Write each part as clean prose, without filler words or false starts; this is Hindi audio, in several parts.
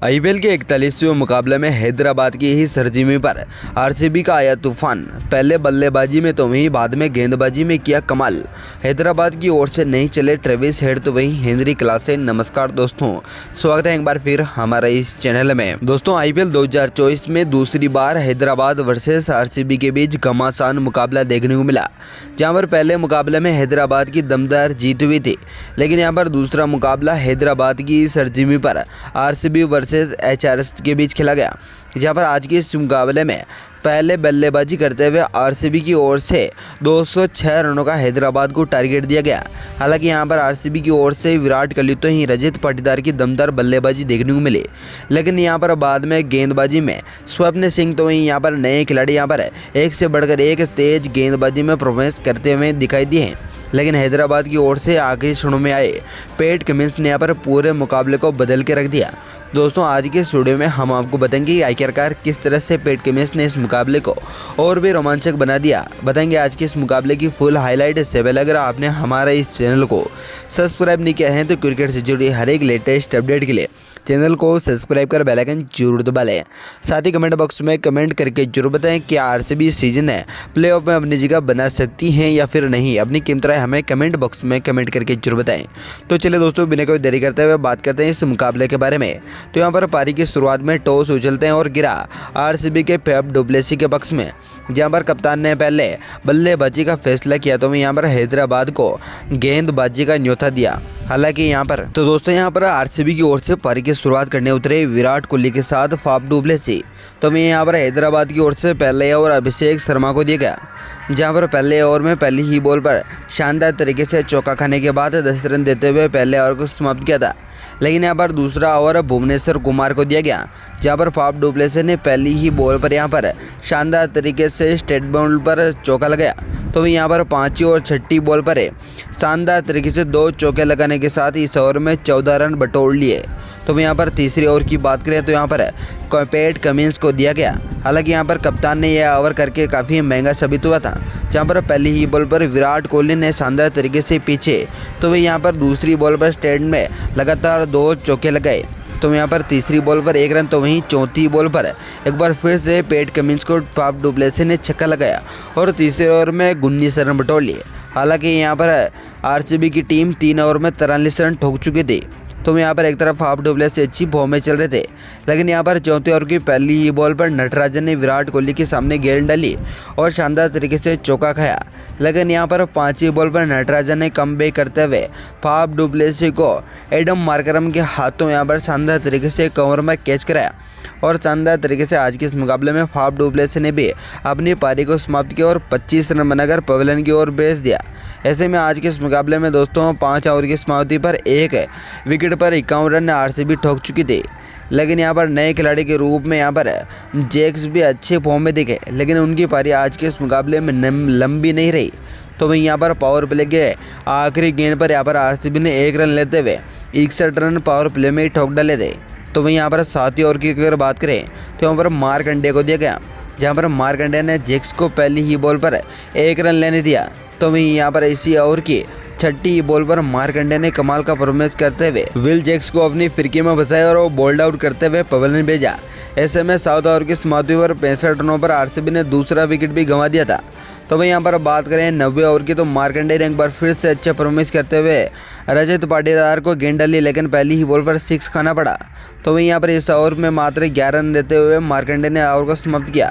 आईपीएल के 41वें मुकाबले में हैदराबाद की ही सरजमीं पर आरसीबी का आया तूफान। पहले बल्लेबाजी में तो वहीं बाद में गेंदबाजी में किया कमाल। हैदराबाद की ओर से नहीं चले ट्रेविस हेड तो वहीं हेनरी क्लासेन। नमस्कार दोस्तों, स्वागत है एक बार फिर हमारा इस चैनल में। दोस्तों, आईपीएल 2024 में दूसरी बार हैदराबाद वर्सेस आरसीबी के बीच घमासान मुकाबला देखने को मिला, जहां पर पहले मुकाबले में हैदराबाद की दमदार जीत हुई थी, लेकिन यहां पर दूसरा मुकाबला हैदराबाद की सरजमीं पर आरसीबी वर्सेस एचआरएस के बीच खेला गया, जहां पर आज के इस मुकाबले में पहले बल्लेबाजी करते हुए आरसीबी की ओर से 206 रनों का हैदराबाद को टारगेट दिया गया। हालांकि यहां पर आरसीबी की ओर से विराट कोहली तो ही रजत पाटीदार की दमदार बल्लेबाजी देखने को मिली, लेकिन यहां पर बाद में गेंदबाजी में स्वप्न सिंह तो वहीं यहां पर नए खिलाड़ी यहां पर एक से बढ़कर एक तेज गेंदबाजी में परफॉर्मेंस करते हुए दिखाई दिए हैं। लेकिन हैदराबाद की ओर से आखिरी क्षणों में आए पैट कमिंस ने यहाँ पर पूरे मुकाबले को बदल के रख दिया। दोस्तों, आज के वीडियो में हम आपको बताएंगे कि आखिरकार किस तरह से पैट कमिंस ने इस मुकाबले को और भी रोमांचक बना दिया। बताएंगे आज के इस मुकाबले की फुल हाईलाइट। इससे पहले अगर आपने हमारा इस चैनल को सब्सक्राइब नहीं किया है तो क्रिकेट से जुड़ी हर एक लेटेस्ट अपडेट के लिए चैनल को सब्सक्राइब कर बेल आइकन जरूर दबा लें। साथ ही कमेंट बॉक्स में कमेंट करके जरूर बताएं कि आरसीबी इस सीजन है प्लेऑफ में अपनी जगह बना सकती हैं या फिर नहीं। अपनी कीमत राय हमें कमेंट बॉक्स में कमेंट करके जरूर बताएं। तो चलिए दोस्तों, बिना कोई देरी करते हुए बात करते हैं इस मुकाबले के बारे में। तो यहाँ पर पारी की शुरुआत में टॉस उछलते हैं और गिरा आरसीबी के फेफ डु प्लेसिस के पक्ष में, जहाँ पर कप्तान ने पहले बल्लेबाजी का फैसला किया तो यहाँ पर हैदराबाद को गेंदबाजी का न्योता दिया। हालांकि यहाँ पर आरसीबी की ओर से पारी की शुरुआत करने उतरे विराट कोहली के साथ फेफ डु प्लेसिस। तो यहाँ पर हैदराबाद की ओर से पहले ओवर अभिषेक शर्मा को दिया गया, जहां पर पहले ओवर में पहली ही बॉल पर शानदार तरीके से चौका खाने के बाद 10 रन देते हुए पहले ओवर को समाप्त किया था। लेकिन यहाँ पर दूसरा ओवर भुवनेश्वर कुमार को दिया गया, जहां पर फेफ डु प्लेसिस ने पहली ही बॉल पर यहाँ पर शानदार तरीके से स्ट्रेट बॉल पर चौका लगाया। तो यहाँ पर पांचवी और छठी बॉल पर शानदार तरीके से 2 चौके लगाने के साथ इस ओवर में 14 रन बटोर लिए। तो यहाँ पर तीसरी ओवर की बात करें तो यहाँ पर पैट कमिंस को दिया गया। हालांकि यहाँ पर कप्तान ने यह ओवर करके काफ़ी महंगा साबित हुआ था, जहाँ पर पहली ही बॉल पर विराट कोहली ने शानदार तरीके से पीछे तो वह यहाँ पर दूसरी बॉल पर स्ट्रेट में लगातार 2 चौके लगाए। तो यहाँ पर तीसरी बॉल पर 1 रन तो वहीं चौथी बॉल पर एक बार फिर से पैट कमिंस को फेफ डु प्लेसिस ने छक्का लगाया और तीसरे ओवर में 19 रन बटोर लिए। हालांकि यहाँ पर आरसीबी की टीम 3 ओवर में 43 रन ठोक चुकी थी। तो यहाँ पर एक तरफ फेफ डु प्लेसिस अच्छी फॉर्म में चल रहे थे, लेकिन यहाँ पर चौथे ओवर की पहली ही बॉल पर नटराजन ने विराट कोहली के सामने गेंद डाली और शानदार तरीके से चौका खाया। लेकिन यहाँ पर 5वीं बॉल पर नटराजन ने कमबैक करते हुए फेफ डु प्लेसिस को एडम मार्करम के हाथों यहाँ पर शानदार तरीके से कवर में कैच कराया और शानदार तरीके से आज के इस मुकाबले में फेफ डु प्लेसिस ने भी अपनी पारी को समाप्त किया और 25 रन बनाकर पवेलियन की ओर भेज दिया। ऐसे में आज के इस मुकाबले में दोस्तों 5 ओवर की समाप्ति पर 1 विकेट पर 51 रन आरसीबी ठोक चुकी थी। लेकिन यहाँ पर नए खिलाड़ी के रूप में यहाँ पर जैक्स भी अच्छे फॉर्म में दिखे, लेकिन उनकी पारी आज के इस मुकाबले में लंबी नहीं रही। तो वहीं यहाँ पर पावर प्ले के आखिरी गेंद पर यहाँ पर आरसीबी ने 1 रन लेते हुए 61 रन पावर प्ले में ही ठोक डाले थे। तो वहीं यहाँ पर 7वीं ओवर की अगर बात करें तो यहाँ पर मार्कंडे को दिया गया, जहाँ पर मार्कंडे ने जैक्स को पहली ही बॉल पर 1 रन लेने दिया। तो वहीं यहाँ पर इसी ओवर की छठी बॉल पर मार्कंडे ने कमाल का परफॉर्मेंस करते हुए विल जैक्स को अपनी फिरकी में फंसाया और वो बोल्ड आउट करते हुए पवेलियन भेजा। ऐसे में 7 ओवर की समाप्ति पर 65 रनों पर आरसीबी ने दूसरा विकेट भी गंवा दिया था। तो वहीं यहाँ पर बात करें 90 ओवर की तो मार्कंडे ने एक बार फिर से अच्छा परफॉर्मेंस करते हुए रजत पाटीदार को गेंद डाली, लेकिन पहली ही बॉल पर 6 खाना पड़ा। तो वहीं यहाँ पर इस ओवर में मात्र 11 रन देते हुए मार्कंडे ने ओवर को समाप्त किया।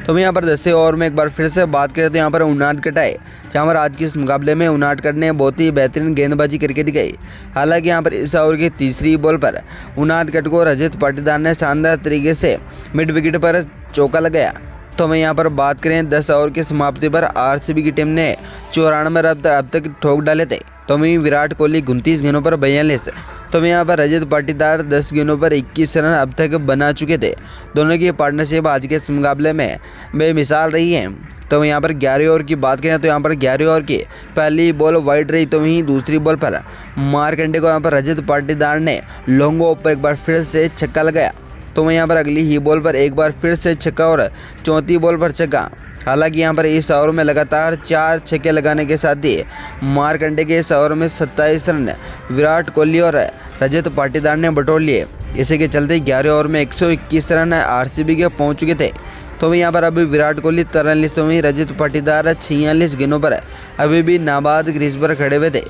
तो यहाँ पर 10वें ओवर में एक बार फिर से बात करें तो यहाँ पर उनादकट आए, जहाँ पर आज के इस मुकाबले में उनादकट ने बहुत ही बेहतरीन गेंदबाजी करके दिखाई। हालांकि यहाँ पर इस ओवर की तीसरी बॉल पर उनादकट को रजत पाटीदार ने शानदार तरीके से मिड विकेट पर चौका लगाया। तो मैं यहाँ पर बात करें 10 ओवर की समाप्ति पर आरसीबी की टीम ने 94 रन अब तक ठोक डाले थे। तो वहीं विराट कोहली 29 गेंदों पर 42। तो मैं यहाँ पर रजत पाटीदार 10 गेंदों पर 21 रन अब तक बना चुके थे। दोनों की पार्टनरशिप आज के इस मुकाबले में बेमिसाल रही है। तो यहाँ पर 11वें ओवर की बात करें तो यहाँ पर 11वें ओवर की पहली बॉल वाइड रही, तो वहीं दूसरी बॉल पर मार्कंडे को यहाँ पर रजत पाटीदार ने लॉन्ग ऑफ पर एक बार फिर से छक्का लगाया। तो वहीं यहाँ पर अगली ही बॉल पर एक बार फिर से छक्का और चौथी बॉल पर छक्का। हालांकि यहाँ पर इस ओवर में लगातार 4 छक्के लगाने के साथ ही मार्कंडे के इस ओवर में 27 रन विराट कोहली और रजत पाटीदार ने बटोर लिए। इसी के चलते 11 ओवर में 121 रन आरसीबी के पहुंच चुके थे। तो वहीं यहाँ पर अभी विराट कोहली 43, तो वहीं रजत पाटीदार 46 गेंदों पर अभी भी नाबाद क्रीज पर खड़े हुए थे।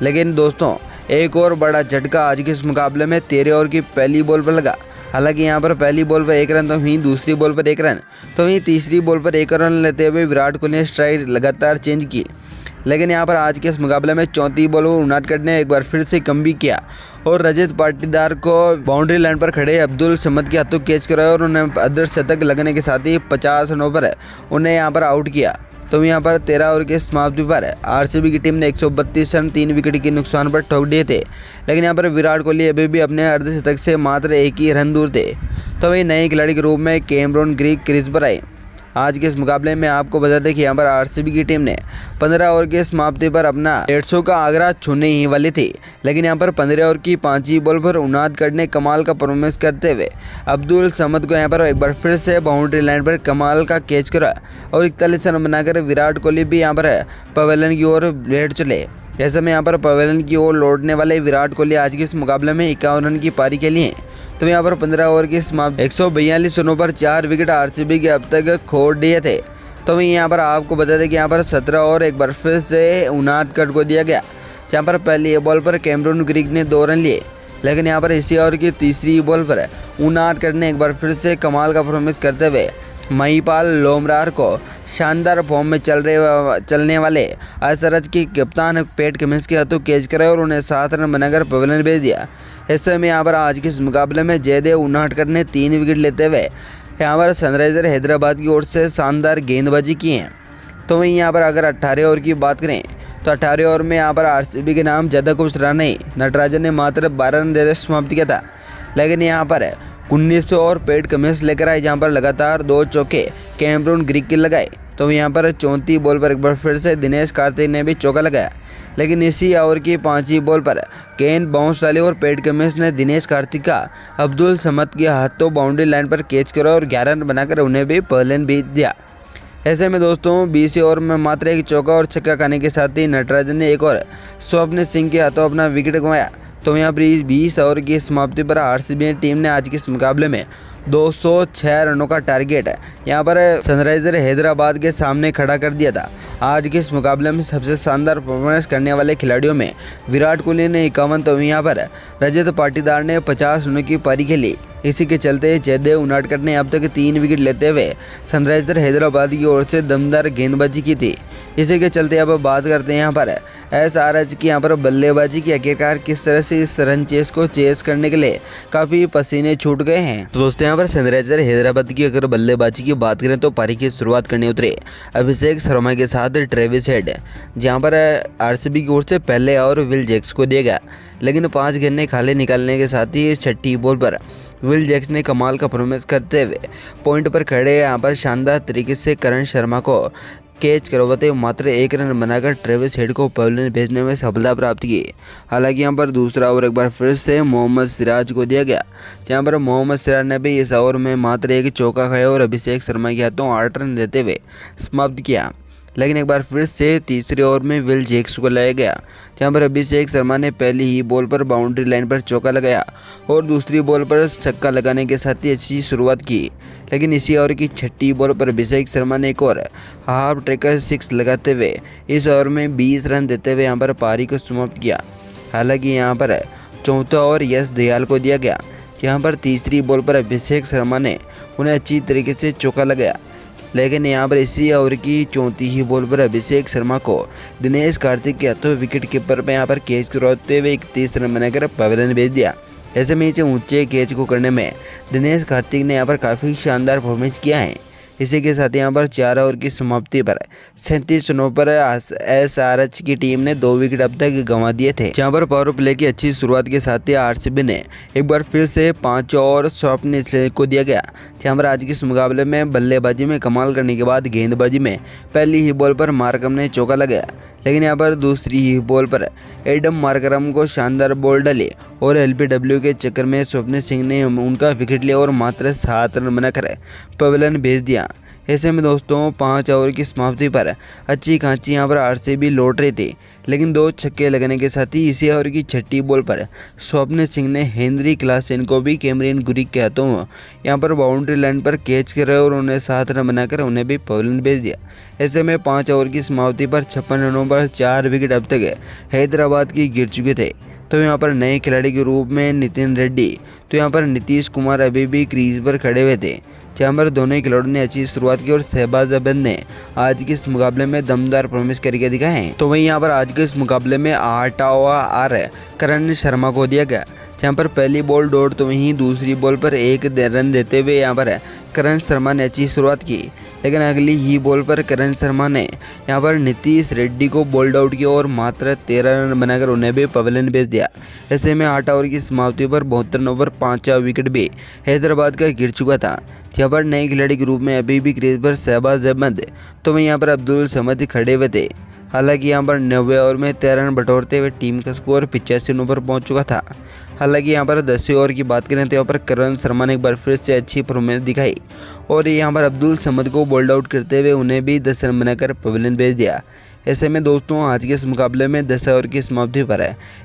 लेकिन दोस्तों एक और बड़ा झटका आज के इस मुकाबले में 13 ओवर की पहली बॉल पर लगा। हालांकि यहाँ पर पहली बॉल पर 1 रन, तो वहीं दूसरी बॉल पर 1 रन, तो वहीं तीसरी बॉल पर 1 रन लेते हुए विराट कोहली ने स्ट्राइक लगातार चेंज की। लेकिन यहाँ पर आज के इस मुकाबले में 34 बॉल पर उनादकट ने एक बार फिर से कम भी किया और रजत पाटीदार को बाउंड्री लाइन पर खड़े अब्दुल समद के हाथों कैच कराया और उन्हें अर्धशतक लगने के साथ ही 50 रनों पर उन्हें यहाँ पर आउट किया। तो यहाँ पर 13 ओवर के समाप्ति पर आरसीबी की टीम ने 132 रन 3 विकेट के नुकसान पर ठोक दिए थे। लेकिन यहाँ पर विराट कोहली अभी भी अपने अर्धशतक से मात्र 1 ही रन दूर थे। तो वही नए खिलाड़ी के रूप में कैमरून ग्रीन क्रीज पर आए। आज के इस मुकाबले में आपको बता दें कि यहाँ पर आरसीबी की टीम ने 15 ओवर के समाप्ति पर अपना 150 का आंकड़ा छूने ही वाली थी। लेकिन यहाँ पर 15 ओवर की 5वीं बॉल पर उनादकट ने कमाल का परफॉर्मेंस करते हुए अब्दुल समद को यहाँ पर एक बार फिर से बाउंड्री लाइन पर कमाल का कैच करा और 41 रन बनाकर विराट कोहली भी यहाँ पर पवेलियन की ओर लेट चले। ऐसे में यहाँ पर पवेलियन की ओर लौटने वाले विराट कोहली आज के इस मुकाबले में 51 रन की पारी के लिए। तो यहाँ पर 15 ओवर की समाप्त 142 रनों पर 4 विकेट आरसीबी के अब तक खो दिए थे। तो वहीं यहाँ पर आपको बता दें कि यहाँ पर 17 ओवर एक बार फिर से उनादकट को दिया गया, जहाँ पर पहली बॉल पर कैमरून ग्रीन ने 2 रन लिए। लेकिन यहाँ पर इसी ओवर की तीसरी बॉल पर उनादकट ने एक बार फिर से कमाल का परफॉर्मेंस करते हुए महिपाल लोमरार को शानदार फॉर्म में चलने वाले एसआरएच की कप्तान पैट कमिंस के हाथों कैच कराया और उन्हें 7 रन बनाकर पवेलियन भेज दिया। ऐसे में यहाँ पर आज के इस मुकाबले में जयदेव उनादकट ने 3 विकेट लेते हुए यहाँ पर सनराइजर हैदराबाद की ओर से शानदार गेंदबाजी की है। तो वहीं यहाँ पर अगर 18 ओवर की बात करें तो 18 ओवर में यहाँ पर आरसीबी के नाम ज़्यादा कुछ रन नहीं, नटराजन ने मात्र 12 रन देकर समाप्त किया था। लेकिन यहाँ पर 1900 और पैट कमिंस लेकर आए, जहाँ पर लगातार 2 चौके कैमरून ग्रीन के लगाए। तो यहाँ पर 34 बॉल पर एक बार फिर से दिनेश कार्तिक ने भी चौका लगाया। लेकिन इसी ओवर की 5वीं बॉल पर गेंद बाउंस डाली और पैट कमिंस ने दिनेश कार्तिक का अब्दुल समद के हाथों बाउंड्री लाइन पर कैच करा और 11 रन बनाकर उन्हें भी पवेलियन भेज दिया। ऐसे में दोस्तों 20 ओवर में मात्र एक चौका और छक्का खाने के साथ ही नटराजन ने एक और स्वप्न सिंह के हाथों अपना विकेट गंवाया। तो यहाँ पर 20 ओवर की समाप्ति पर आरसीबी टीम ने आज के इस मुकाबले में 206 रनों का टारगेट यहाँ पर सनराइजर हैदराबाद के सामने खड़ा कर दिया था। आज के इस मुकाबले में सबसे शानदार परफॉर्मेंस करने वाले खिलाड़ियों में विराट कोहली ने 51, तो यहाँ पर रजत पाटीदार ने 50 रनों की पारी खेली। इसी के चलते जयदेव उनादकट ने अब तक 3 विकेट लेते हुए सनराइजर हैदराबाद की ओर से दमदार गेंदबाजी की थी। इसी के चलते अब बात करते हैं यहाँ पर एसआरएच की यहाँ पर बल्लेबाजी की आखिरकार किस तरह से इस रन चेस को चेस करने के लिए काफ़ी पसीने छूट गए हैं। तो दोस्तों यहाँ पर सनराइजर हैदराबाद की अगर बल्लेबाजी की बात करें तो पारी की शुरुआत करने उतरे अभिषेक शर्मा के साथ ट्रेविस हेड, जहाँ पर आरसीबी की ओर से पहले और विल जैक्स को दिया गया। लेकिन 5 गेंदें खाली निकालने के साथ ही 6ठी बॉल पर विल जैक्स ने कमाल का परफॉर्मेंस करते हुए पॉइंट पर खड़े यहाँ पर शानदार तरीके से करण शर्मा को कैच करवाते मात्र 1 रन बनाकर ट्रेविस हेड को पवेलियन भेजने में सफलता प्राप्त की। हालांकि यहाँ पर दूसरा ओवर एक बार फिर से मोहम्मद सिराज को दिया गया, जहाँ पर मोहम्मद सिराज ने भी इस ओवर में मात्र 1 चौका खाया और अभिषेक शर्मा के हाथों 8 रन देते हुए समाप्त किया। लेकिन एक बार फिर से तीसरे ओवर में विल जैक्स को लाया गया, जहाँ पर अभिषेक शर्मा ने पहली ही बॉल पर बाउंड्री लाइन पर चौका लगाया और दूसरी बॉल पर छक्का लगाने के साथ ही अच्छी शुरुआत की। लेकिन इसी ओवर की 6ठी बॉल पर अभिषेक शर्मा ने एक और हाफ ट्रैकर 6 लगाते हुए इस ओवर में 20 रन देते हुए यहाँ पर पारी को समाप्त किया। हालांकि यहाँ पर चौथा ओवर यश दयाल को दिया गया, जहाँ पर तीसरी बॉल पर अभिषेक शर्मा ने उन्हें अच्छी तरीके से चौका लगाया। लेकिन यहाँ पर इसी ओवर की 34 बॉल पर अभिषेक शर्मा को दिनेश कार्तिक के हाथों विकेट कीपर पर यहाँ पर कैच करवाते हुए 31 रन बनाकर पवेलियन भेज दिया। ऐसे में ऊंचे कैच को करने में दिनेश कार्तिक ने यहाँ पर काफ़ी शानदार परफॉर्मेंस किया है। इसी के साथ यहाँ पर 4 ओवर की समाप्ति पर 37 रनों पर एसआरएच की टीम ने 2 विकेट अब तक गंवा दिए थे, जहाँ पर पावर प्ले की अच्छी शुरुआत के साथ ही आरसीबी ने एक बार फिर से 5 और स्वप्न सिंह को दिया गया, जहाँ पर आज के इस मुकाबले में बल्लेबाजी में कमाल करने के बाद गेंदबाजी में पहली ही बॉल पर मार्करम ने चौका लगाया। लेकिन यहाँ पर दूसरी ही बॉल पर एडम मार्करम को शानदार बॉल डाली और एलबीडब्ल्यू के चक्कर में स्वप्न सिंह ने उनका विकेट लिया और मात्र 7 रन बनाकर पवेलियन भेज दिया। ऐसे में दोस्तों 5 ओवर की समाप्ति पर अच्छी खांची यहाँ पर आरसीबी लौट रही थी, लेकिन 2 छक्के लगने के साथ ही इसी ओवर की छठी बॉल पर स्वप्न सिंह ने हेनरी क्लासन को भी कैमरिन गुरिक के हाथों यहाँ पर बाउंड्री लाइन पर कैच करे और उन्हें 7 रन बनाकर उन्हें भी पवेलियन भेज दिया। ऐसे में 5 ओवर की समाप्ति पर 56 रनों पर 4 विकेट अब तक हैदराबाद की गिर चुके थे। तो यहाँ पर नए खिलाड़ी के रूप में नितिन रेड्डी, तो यहाँ पर नीतीश कुमार अभी भी क्रीज पर खड़े हुए थे, जहाँ पर दोनों ही खिलाड़ियों ने अच्छी शुरुआत की और शहबाज अहमद ने आज के इस मुकाबले में दमदार परफॉर्मेंस करके दिखाए। तो वहीं यहाँ पर आज के इस मुकाबले में 8वां करण शर्मा को दिया गया, जहाँ पर पहली बॉल डॉट, तो वहीं दूसरी बॉल पर 1 रन देते हुए यहाँ पर करण शर्मा ने अच्छी शुरुआत की, लेकिन अगली ही बॉल पर करण शर्मा ने यहाँ पर नीतीश रेड्डी को बोल्ड आउट किया और मात्र 13 रन बनाकर उन्हें भी पवेलियन भेज दिया। ऐसे में 8 ओवर की समाप्ति पर 72 रनों पर 5वां विकेट भी हैदराबाद का गिर चुका था, जहाँ पर नए खिलाड़ी के रूप में अभी भी क्रीज पर शहबाज अहमद, तो वहीं यहाँ पर अब्दुल समद खड़े हुए थे। हालांकि यहाँ पर 90 ओवर में 13 रन बटोरते हुए टीम का स्कोर 85 रनों पर पहुँच चुका था। हालांकि यहाँ पर 10वें ओवर की बात करें तो यहाँ पर करण शर्मा ने एक बार फिर से अच्छी परफॉर्मेंस दिखाई और यहाँ पर अब्दुल समद को बोल्ड आउट करते हुए उन्हें भी 10 रन बनाकर पवेलियन भेज दिया। ऐसे में दोस्तों आज के इस मुकाबले में 10 ओवर की समाप्ति पर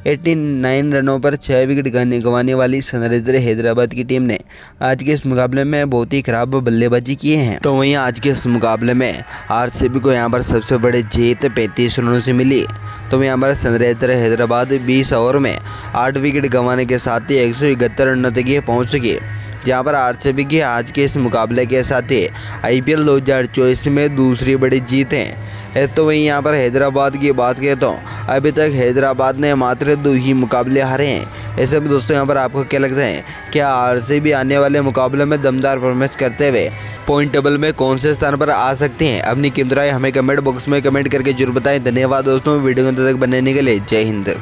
89 रनों पर 6 विकेट गंवाने वाली सनराइजर हैदराबाद की टीम ने आज के इस मुकाबले में बहुत ही खराब बल्लेबाजी किए हैं। तो वहीं आज के इस मुकाबले में आरसीबी को यहाँ पर सबसे बड़ी जीत 35 रनों से मिली। तो यहाँ पर सनराइजर हैदराबाद 20 ओवर में 8 विकेट गंवाने के साथ ही 171 रनों तक पहुँच चुकी है, जहाँ पर आरसीबी की आज के इस मुकाबले के साथ ही IPL 2024 में दूसरी बड़ी जीत है। तो वहीं यहाँ पर हैदराबाद की बात करें तो अभी तक हैदराबाद ने मात्र 2 ही मुकाबले हारे हैं। ऐसे में दोस्तों यहाँ पर आपको क्या लगता है, क्या आरसीबी आने वाले मुकाबले में दमदार परफॉर्मेंस करते हुए पॉइंट टेबल में कौन से स्थान पर आ सकते हैं? अपनी कीमत राय हमें कमेंट बॉक्स में कमेंट करके जरूर बताएं। धन्यवाद दोस्तों, वीडियो को अंत तक बनने के लिए। जय हिंद।